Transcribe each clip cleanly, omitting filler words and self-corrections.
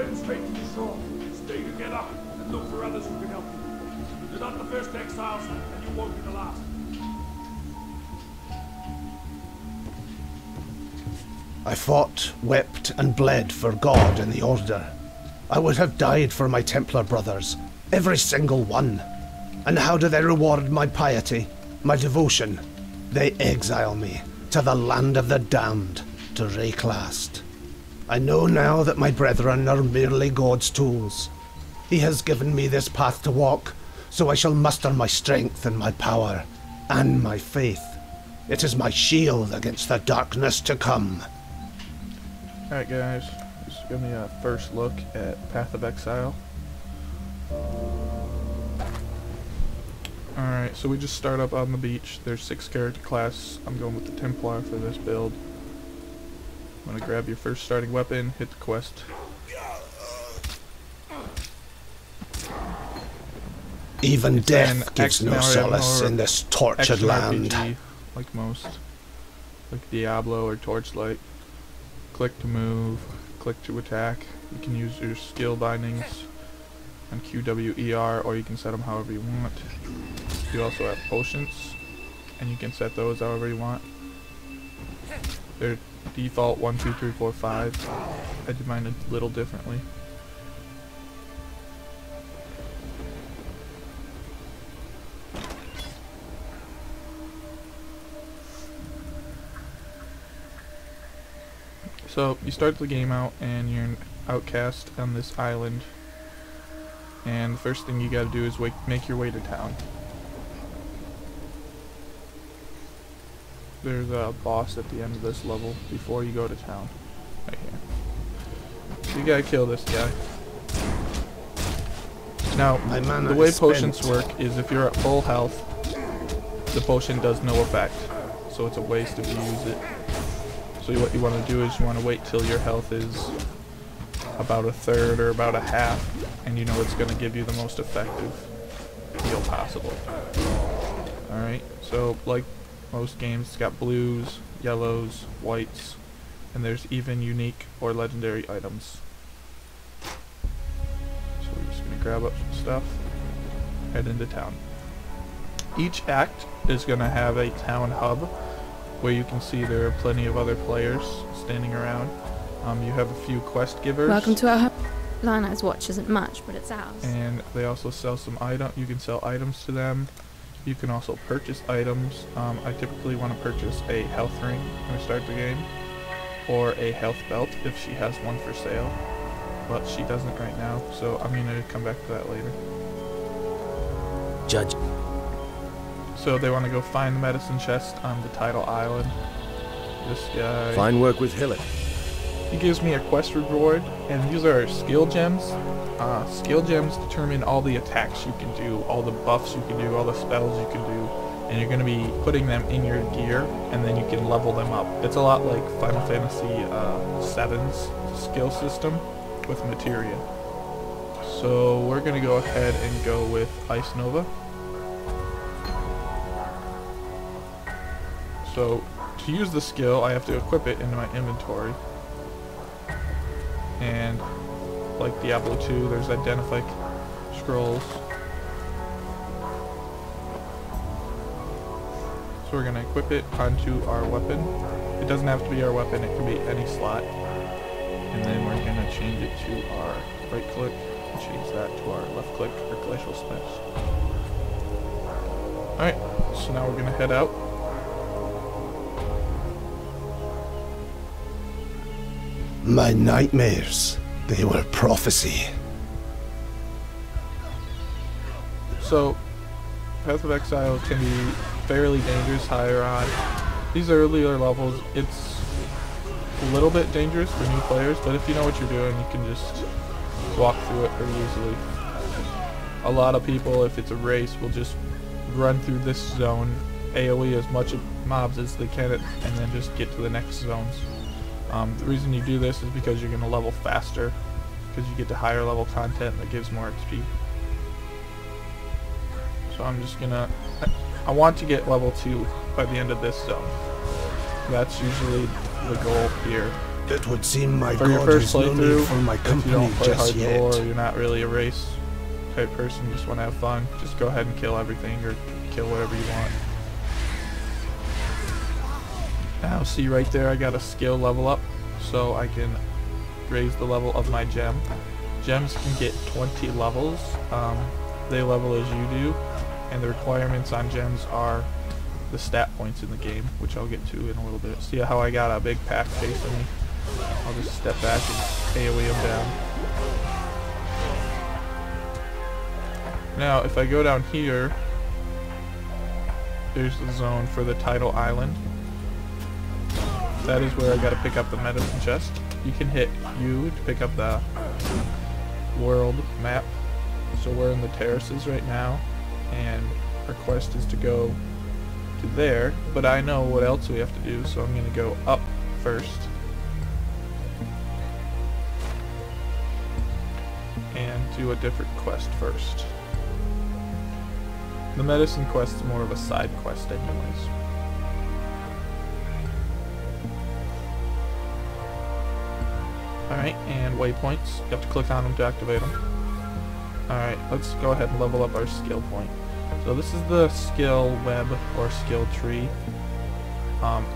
swim straight to the shore. Stay together and look for others who can help you. You're not the first exiles, and you won't be the last. I fought, wept, and bled for God and the Order. I would have died for my Templar brothers, every single one. And how do they reward my piety, my devotion? They exile me to the land of the damned, to reclast. I know now that my brethren are merely God's tools. He has given me this path to walk, so I shall muster my strength and my power, and my faith. It is my shield against the darkness to come. Alright guys, this is going to be a first look at Path of Exile. Alright, so we just start up on the beach. There's 6 character class. I'm going with the Templar for this build. I'm going to grab your first starting weapon, hit the quest. Even It's death an gives no solace in this tortured land. RPG, like most. Like Diablo or Torchlight. Click to move, click to attack. You can use your skill bindings on QWER, or you can set them however you want. You also have potions, and you can set those however you want. They're default 1, 2, 3, 4, 5. I did mine a little differently. So you start the game out and you're an outcast on this island, and the first thing you gotta do is make your way to town. There's a boss at the end of this level before you go to town, right here. So you gotta kill this guy. Now, the way potions work is if you're at full health, the potion does no effect, so it's a waste if you use it. So what you want to do is you want to wait till your health is about a third or about a half, and you know it's going to give you the most effective heal possible. Alright, so like most games, it's got blues, yellows, whites, and there's even unique or legendary items. So we're just going to grab up some stuff, head into town. Each act is going to have a town hub, where you can see there are plenty of other players standing around. You have a few quest givers. Welcome to our home. Lana's watch isn't much, but it's ours. And they also sell some items. You can sell items to them. You can also purchase items. I typically want to purchase a health ring when I start the game, or a health belt if she has one for sale. But she doesn't right now, so I'm going to come back to that later. Judge. So they want to go find the medicine chest on the tidal island. This guy... Fine work with Hillet. He gives me a quest reward, and these are skill gems. Skill gems determine all the attacks you can do, all the buffs you can do, all the spells you can do, and you're going to be putting them in your gear, and then you can level them up. It's a lot like Final Fantasy VII's skill system with materia. So we're going to go ahead and go with Ice Nova. So, to use the skill, I have to equip it into my inventory. And, like Diablo 2, there's identify scrolls. So we're going to equip it onto our weapon. It doesn't have to be our weapon, it can be any slot. And then we're going to change it to our right click, and change that to our left click or glacial smash. Alright, so now we're going to head out. My nightmares, they were prophecy. So, Path of Exile can be fairly dangerous higher on. These earlier levels, it's a little bit dangerous for new players, but if you know what you're doing, you can just walk through it pretty easily. A lot of people, if it's a race, will just run through this zone, AoE as much mobs as they can, and then just get to the next zones. The reason you do this is because you're going to level faster, because you get to higher level content that gives more XP. So I'm just going to... I want to get level 2 by the end of this zone. That's usually the goal here. It would seem my For your god first has no need playthrough, for my if you company don't play just yet. hardcore, you're not really a race type person, you just want to have fun, just go ahead and kill everything or kill whatever you want. Now see right there, I got a skill level up, so I can raise the level of my gem. Gems can get 20 levels. They level as you do, and the requirements on gems are the stat points in the game, which I'll get to in a little bit. See how I got a big pack chasing me? I'll just step back and AoE him down. Now, if I go down here, there's the zone for the title island. That is where I gotta pick up the medicine chest. You can hit U to pick up the world map. So we're in the terraces right now, and our quest is to go to there, but I know what else we have to do, so I'm gonna go up first. And do a different quest first. The medicine quest is more of a side quest anyways. Alright, and waypoints. You have to click on them to activate them. Alright, let's go ahead and level up our skill point. So this is the skill web or skill tree.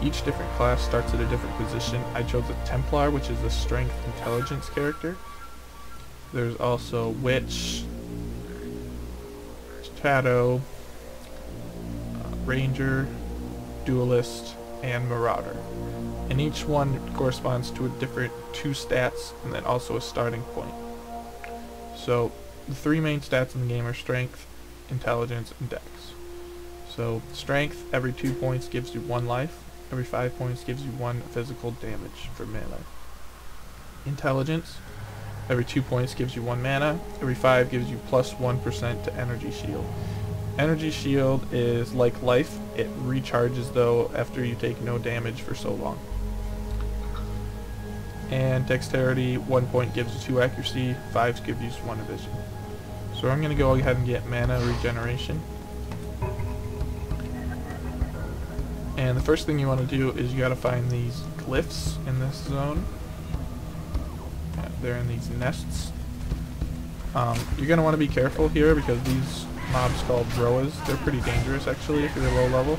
Each different class starts at a different position. I chose a Templar, which is a strength intelligence character. There's also Witch, Shadow, Ranger, Duelist, and Marauder. And each one corresponds to a different 2 stats and then also a starting point. So the 3 main stats in the game are Strength, Intelligence, and Dex. So Strength, every 2 points gives you 1 life. Every 5 points gives you 1 physical damage for melee. Intelligence, every 2 points gives you 1 mana. Every 5 gives you plus 1% to Energy Shield. Energy Shield is like life. It recharges though after you take no damage for so long. And Dexterity, 1 point gives you 2 accuracy, 5 gives you 1 evasion. So I'm going to go ahead and get mana regeneration. And the first thing you want to do is you got to find these glyphs in this zone. Yeah, they're in these nests. You're going to want to be careful here because these mobs called Roas, they're pretty dangerous actually if you're low level.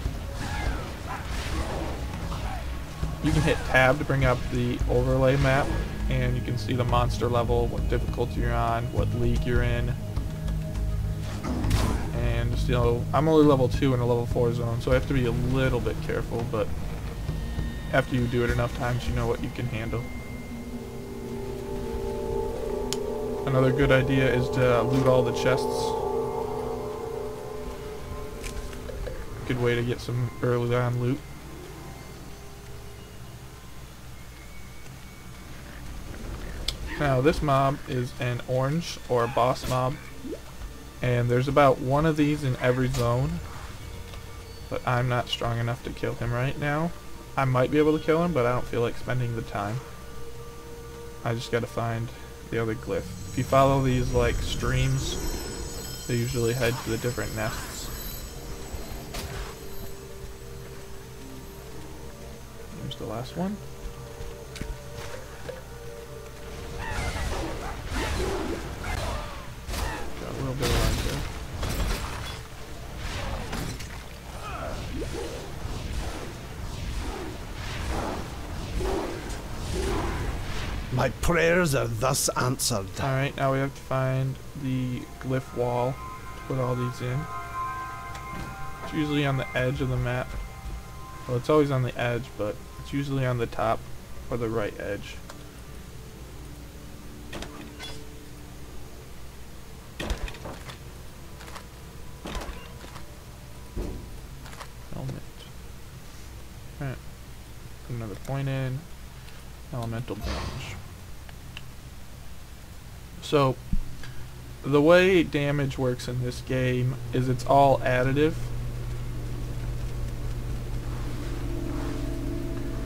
You can hit tab to bring up the overlay map and you can see the monster level, what difficulty you're on, what league you're in. And so I'm only level 2 in a level 4 zone, so I have to be a little bit careful, but after you do it enough times you know what you can handle. Another good idea is to loot all the chests. Good way to get some early on loot. Now this mob is an orange or a boss mob, and there's about 1 of these in every zone, but I'm not strong enough to kill him right now. I might be able to kill him, but I don't feel like spending the time. I just gotta find the other glyph. If you follow these like streams, they usually head to the different nests. Here's the last one. Got a little bit of light there. My prayers are thus answered. Alright, now we have to find the glyph wall to put all these in. It's usually on the edge of the map. Well, it's always on the edge, but it's usually on the top or the right edge. Helmet. Alright. Put another point in. Elemental damage. So, the way damage works in this game is it's all additive.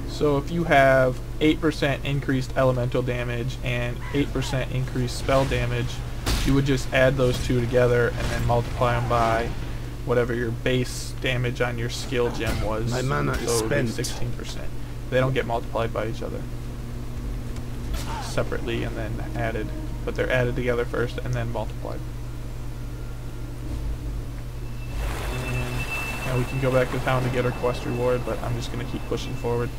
So if you have 8% increased elemental damage and 8% increased spell damage, you would just add those two together and then multiply them by whatever your base damage on your skill gem was. My mana is so it would be spent. 16%. They don't get multiplied by each other. separately and then added, but they're added together first and then multiplied. And we can go back to town to get our quest reward, but I'm just going to keep pushing forward.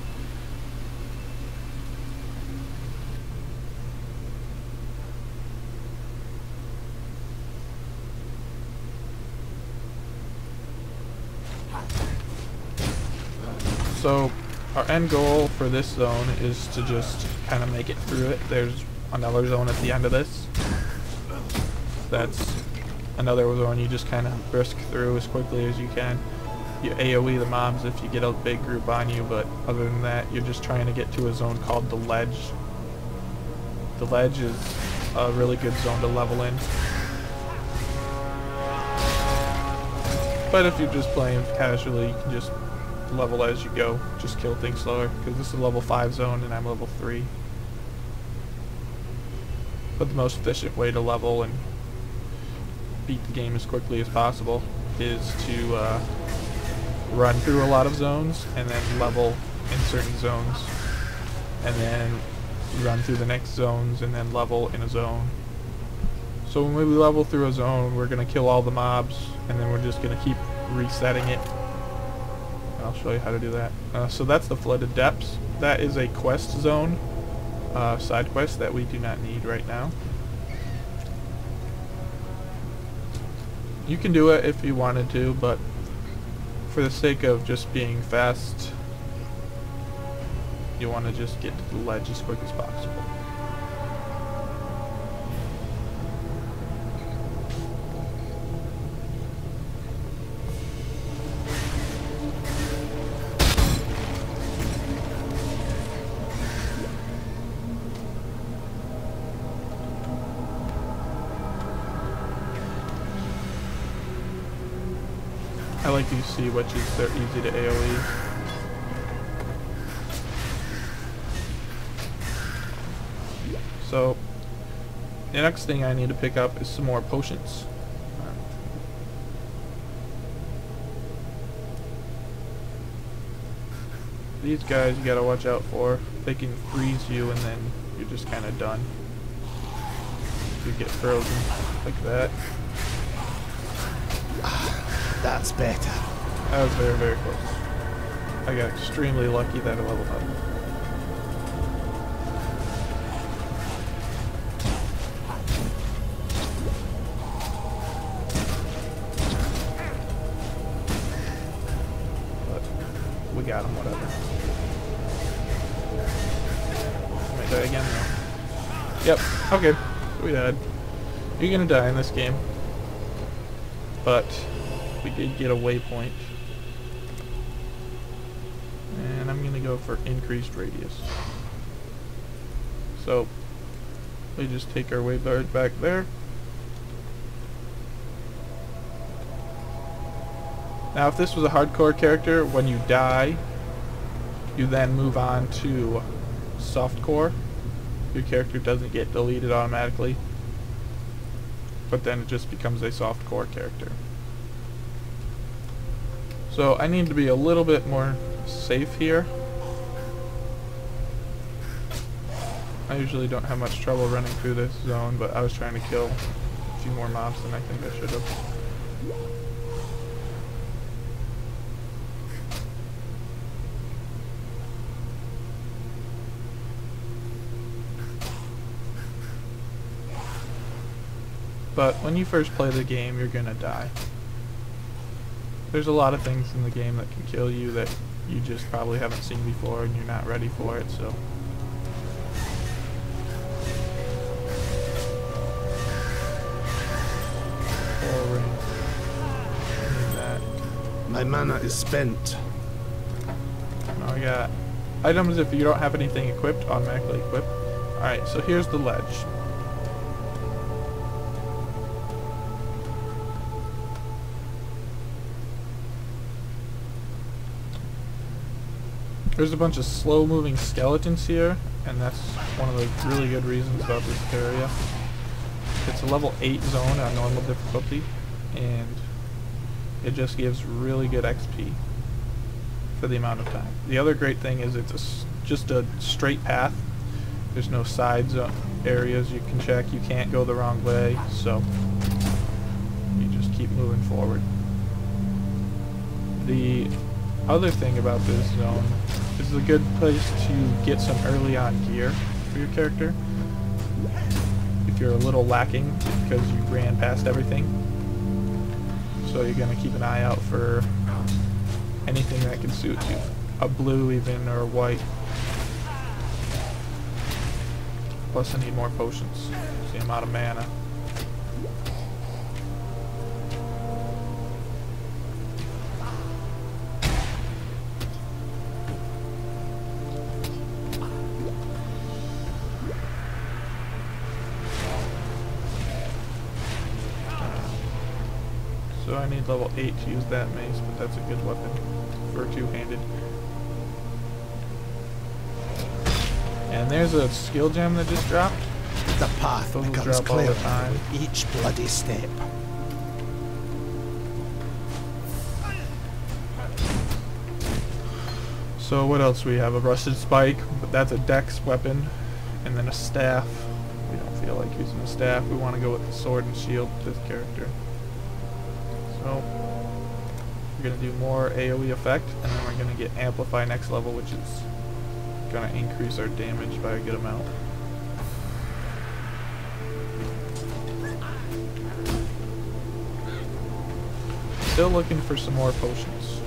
So our end goal for this zone is to just kind of make it through it. There's another zone at the end of this. That's another zone you just kind of brisk through as quickly as you can. You AoE the mobs if you get a big group on you, but other than that, you're just trying to get to a zone called the Ledge. The Ledge is a really good zone to level in. But if you're just playing casually, you can just level as you go, just kill things slower, because this is a level 5 zone and I'm level 3. But the most efficient way to level and beat the game as quickly as possible is to run through a lot of zones and then level in certain zones, and then run through the next zones and then level in a zone. So when we level through a zone, we're going to kill all the mobs and then we're just going to keep resetting it. I'll show you how to do that. So that's the Flooded Depths. That is a quest zone, side quest that we do not need right now. You can do it if you wanted to, but for the sake of just being fast, you want to just get to the ledge as quick as possible. I like these sea witches, they're easy to AoE. So, the next thing I need to pick up is some more potions. These guys you gotta watch out for. They can freeze you and then you're just kinda done. You get frozen like that. That's better. That was very, very close. I got extremely lucky that I leveled up. But we got him, whatever. I might die again though. Yep, okay. We died. You're gonna die in this game. But we did get a waypoint. And I'm gonna go for increased radius. So we just take our way back there. Now if this was a hardcore character, when you die, you then move on to softcore. Your character doesn't get deleted automatically, but then it just becomes a softcore character. So I need to be a little bit more safe here. I usually don't have much trouble running through this zone, but I was trying to kill a few more mobs than I think I should have. But when you first play the game, you're gonna die. There's a lot of things in the game that can kill you that you just probably haven't seen before and you're not ready for it, so. Need that. My mana is spent. Now I got items if you don't have anything equipped, automatically equipped. Alright, so here's the ledge. There's a bunch of slow-moving skeletons here, and that's one of the really good reasons about this area. It's a level 8 zone on normal difficulty, and it just gives really good XP for the amount of time. The other great thing is it's just a straight path. There's no side areas you can check. You can't go the wrong way, so you just keep moving forward. The other thing about this zone is a good place to get some early on gear for your character. If you're a little lacking because you ran past everything. So you're going to keep an eye out for anything that can suit you. A blue even, or a white. Plus I need more potions. See, I'm out of mana. So I need level 8 to use that mace, but that's a good weapon for two-handed. And there's a skill gem that just dropped. The path Those will becomes drop all the clearer time. with each bloody step. So what else we have? A rusted spike, but that's a dex weapon, and then a staff. We don't feel like using a staff. We want to go with the sword and shield with this character. So we're gonna do more AoE effect, and then we're gonna get amplify next level, which is gonna increase our damage by a good amount. Still looking for some more potions.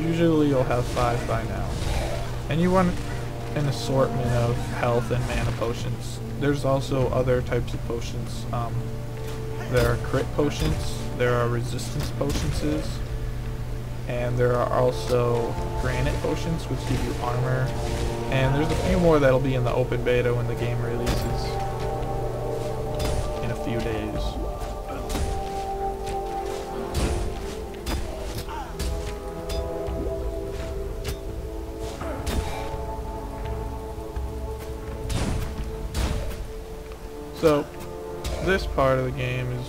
Usually you'll have 5 by now. And you want an assortment of health and mana potions. There's also other types of potions. There are crit potions, there are resistance potions, and there are also granite potions which give you armor. And there's a few more that'll be in the open beta when the game releases in a few days. So, this part of the game is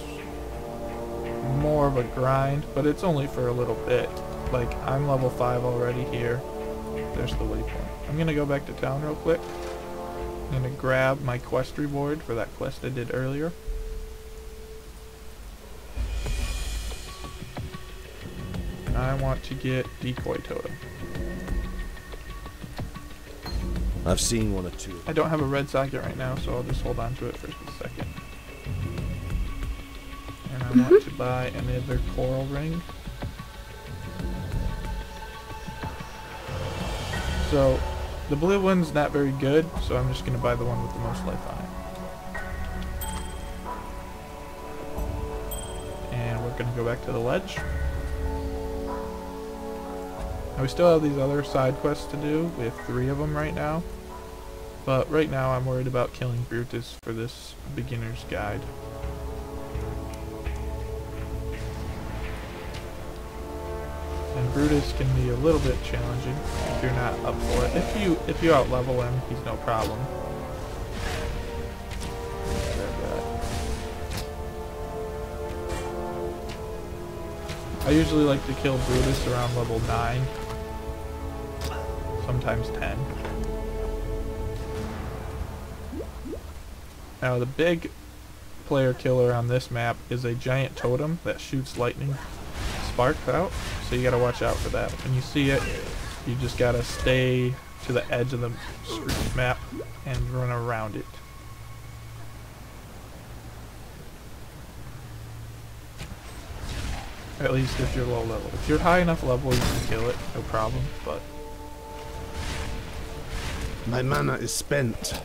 more of a grind, but it's only for a little bit. Like, I'm level 5 already here. There's the waypoint. I'm gonna go back to town real quick. I'm gonna grab my quest reward for that quest I did earlier. And I want to get Decoy Totem. I've seen one or two. I don't have a red socket right now, so I'll just hold on to it for a second. And I want to buy another coral ring. So, the blue one's not very good, so I'm just going to buy the one with the most life on it. And we're going to go back to the ledge. Now we still have these other side quests to do. We have 3 of them right now. But right now I'm worried about killing Brutus for this beginner's guide. And Brutus can be a little bit challenging if you're not up for it. If you out-level him, he's no problem. Grab that. I usually like to kill Brutus around level 9. Sometimes 10. Now the big player killer on this map is a giant totem that shoots lightning sparks out, so you gotta watch out for that. When you see it, you just gotta stay to the edge of the map and run around it. At least if you're low level. If you're high enough level, you can kill it, no problem, but... My mana is spent.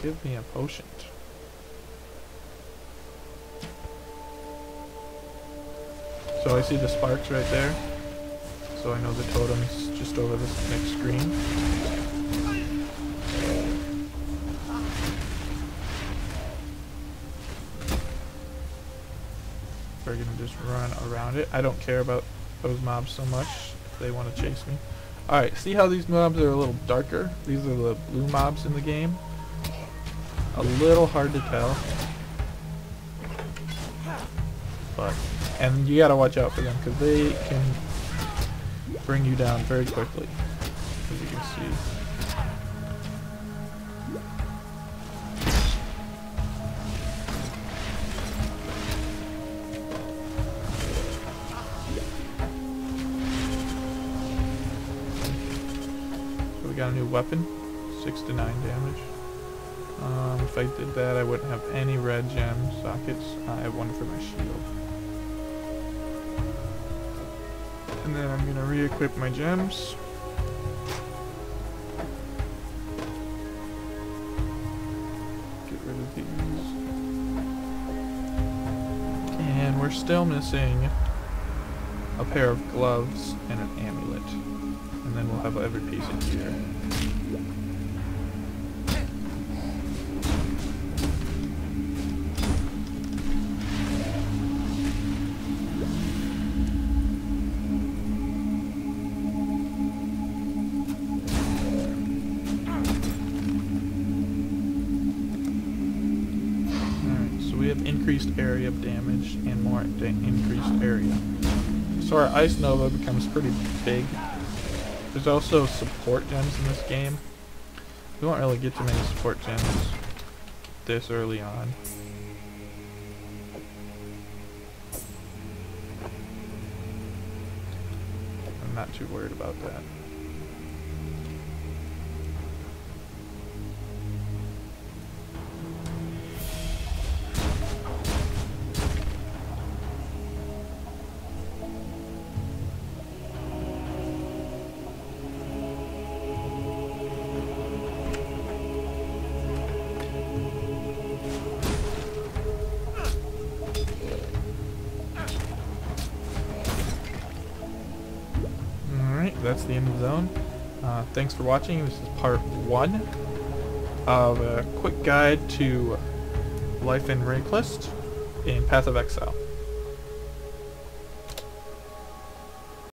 Give me a potion. So I see the sparks right there. So I know the totem's just over this next screen. We're gonna just run around it. I don't care about those mobs so much if they want to chase me. Alright, see how these mobs are a little darker? These are the blue mobs in the game. A little hard to tell, and you gotta watch out for them because they can bring you down very quickly, as you can see. So we got a new weapon, 6 to 9 damage. If I did that, I wouldn't have any red gem sockets. I have one for my shield. And then I'm gonna re-equip my gems. Get rid of these. And we're still missing a pair of gloves and an amulet. And then we'll have every piece of gear. We have increased area of damage and more increased area. So our Ice Nova becomes pretty big. There's also support gems in this game. We won't really get too many support gems this early on. I'm not too worried about that. That's the end of the zone. Thanks for watching. This is part 1 of a quick guide to Life in Rayquest in Path of Exile.